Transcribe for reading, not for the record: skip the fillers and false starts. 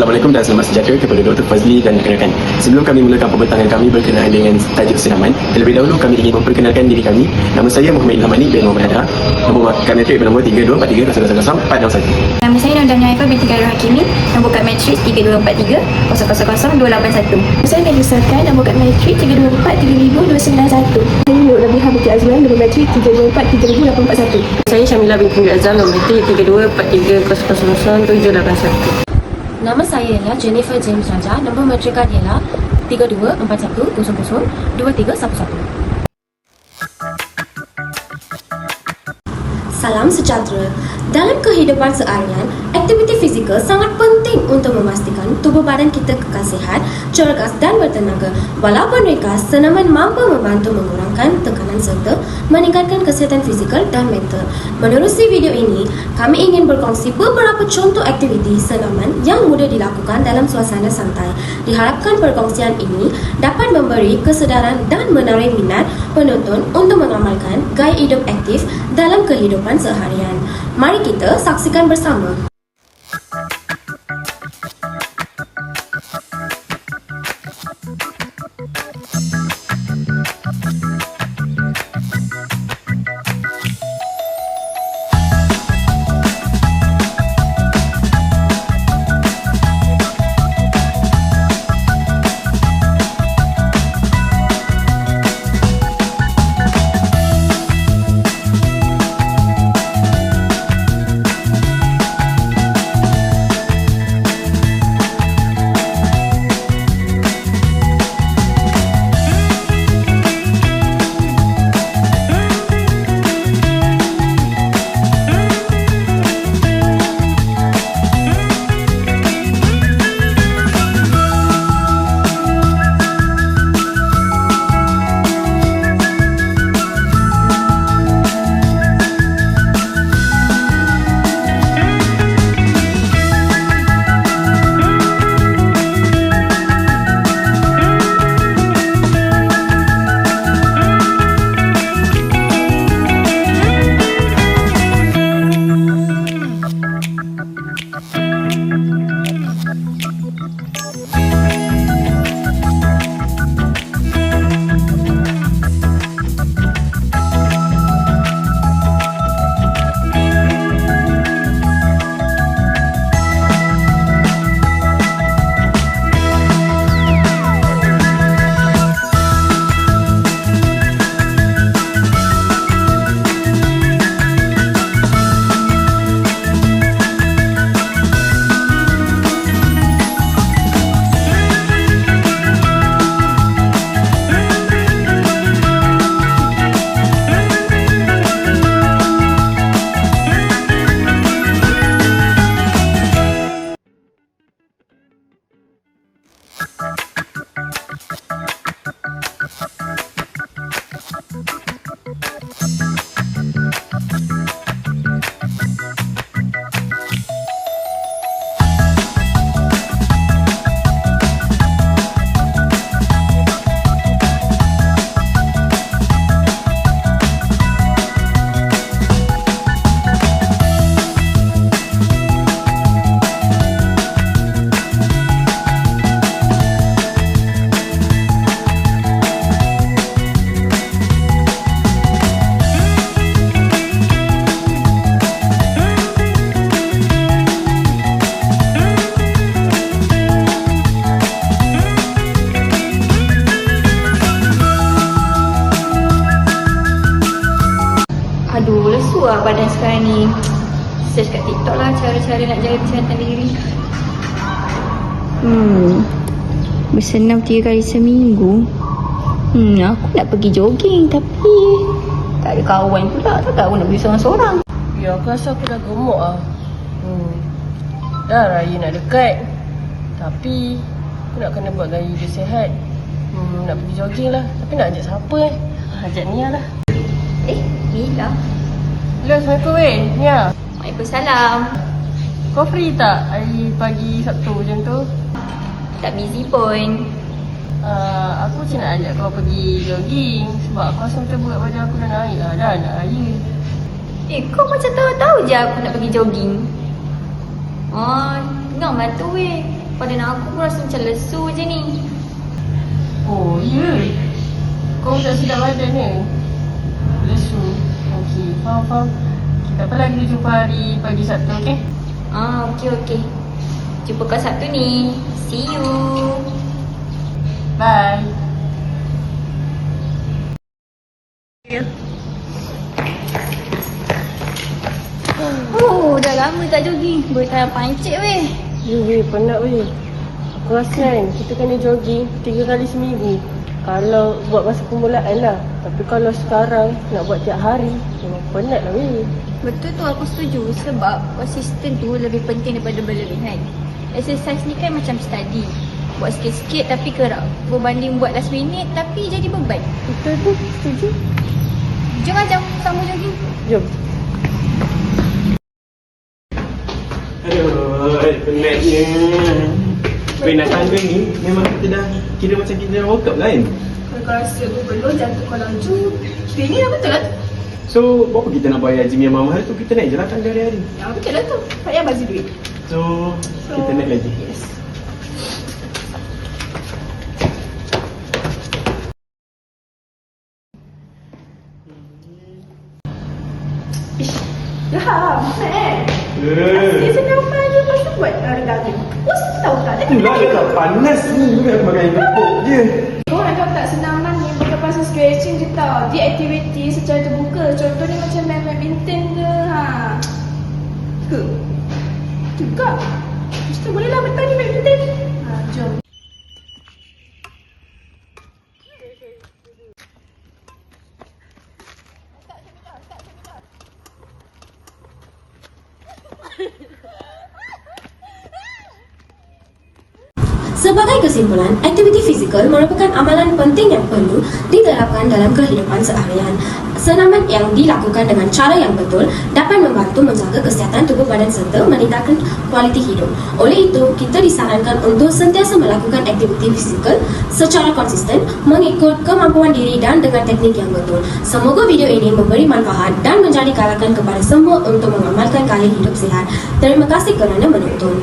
Assalamualaikum dan selamat sejahtera kepada Dr. Fazli dan rakan-rakan. Sebelum kami mulakan pembincangan kami berkenaan dengan tajuk senaman, terlebih dahulu kami ingin memperkenalkan diri kami. Nama saya Muhammad Ilham Ali bin Muhammad Hadra. Nombor kad matrik bernombor 3243000461. Nama saya Nandana Haifah binti Khairul Hakimi. Nombor kad matrik 3243000281. Saya Nadia Sarkan, nombor kad matrik 324-35291. Saya Nur Rabiha binti Azman, nombor matrik 324-33841. Saya Syamila binti Azam, nombor matrik 3243000781. Nama saya ialah Jennifer James Raja. Nombor matrika ialah 3241002311. Salam sejahtera. Dalam kehidupan seharian, aktiviti fizikal sangat penting untuk memastikan tubuh badan kita kekal sihat, cergas dan bertenaga. Walaupun ringkas, senaman mampu membantu mengurangkan tekanan serta meningkatkan kesihatan fizikal dan mental. Menerusi video ini, kami ingin berkongsi beberapa contoh aktiviti senaman yang mudah dilakukan dalam suasana santai. Diharapkan perkongsian ini dapat memberi kesedaran dan menarik minat penonton untuk mengamalkan gaya hidup aktif dalam kehidupan seharian. Mari kita saksikan bersama. Aduh, lesu lah badan sekarang ni. Search kat TikTok lah cara-cara nak jaga kesihatan diri. Bersenam 3 kali seminggu. Aku nak pergi jogging tapi tak ada kawan pula. Takkan aku nak pergi seorang-seorang. Ya, aku rasa aku dah gemuk lah. Dah raya nak dekat. Tapi aku nak kena buat gaya hidup sihat. Nak pergi jogging lah. Tapi nak ajak siapa Ajak Nia lah. Mila. Hello, Assalamualaikum Nia. Waalaikumsalam. Kau free tak hari pagi Sabtu macam tu? Tak busy pun. Aku macam nak ajak kau pergi jogging. Sebab aku rasa macam berat badan aku dah naik lah. Dah nak raya. Kau macam tahu-tahu je aku nak pergi jogging. Tengah lah tu Badan aku pun rasa macam lesu je ni. Oh, ya. Kau tak sedap badan ni? Lesu. Okey, faham. Tak apa lagi jumpa hari pagi Sabtu, okey? Okey. Jumpa kau Sabtu ni. See you. Bye. Dah lama tak jogging. Boleh tak pancit weh. Weh, penat weh. Aku rasa kan kita kena jogging 3 kali seminggu. Kalau buat masa permulaan lah. Tapi kalau sekarang nak buat tiap hari, memang penat lah weh. Betul tu, aku setuju. Sebab konsisten tu lebih penting daripada berlebihan. Exercise ni kan macam study. Buat sikit-sikit tapi kerap. Berbanding buat last minute tapi jadi beban. Betul tu, setuju. Jom macam sama jogging. Jom. Aduh, penatnya. Nak tangga ni, memang kita dah kira macam kita dah workout lah kan? Kalau kau rasa overload, jantung kau laju. Kita ni dah betul lah tu. So, berapa kita nak bayar gym yang mahal tu, kita naik je lah tangga hari-hari. Betul lah tu. Tak payah bagi duit. So, kita naik lagi. Yes. Dah, bukan Dia senaman je pasal buat regami. Bos tahu tak? Itulah dia tak panas ni, bukan aku makan pupuk je. Korang tahu tak senang ni bukan pasal stretching je tau. Dia aktiviti secara terbuka. Contohnya macam main badminton ke. Ke? Juga. Mesti boleh lah betah ni badminton. Jom. Sebagai kesimpulan, aktiviti fizikal merupakan amalan penting yang perlu diterapkan dalam kehidupan seharian. Senaman yang dilakukan dengan cara yang betul dapat membantu menjaga kesihatan tubuh badan serta meningkatkan kualiti hidup. Oleh itu, kita disarankan untuk sentiasa melakukan aktiviti fizikal secara konsisten, mengikut kemampuan diri dan dengan teknik yang betul. Semoga video ini memberi manfaat dan menjadi galakan kepada semua untuk mengamalkan gaya hidup sihat. Terima kasih kerana menonton.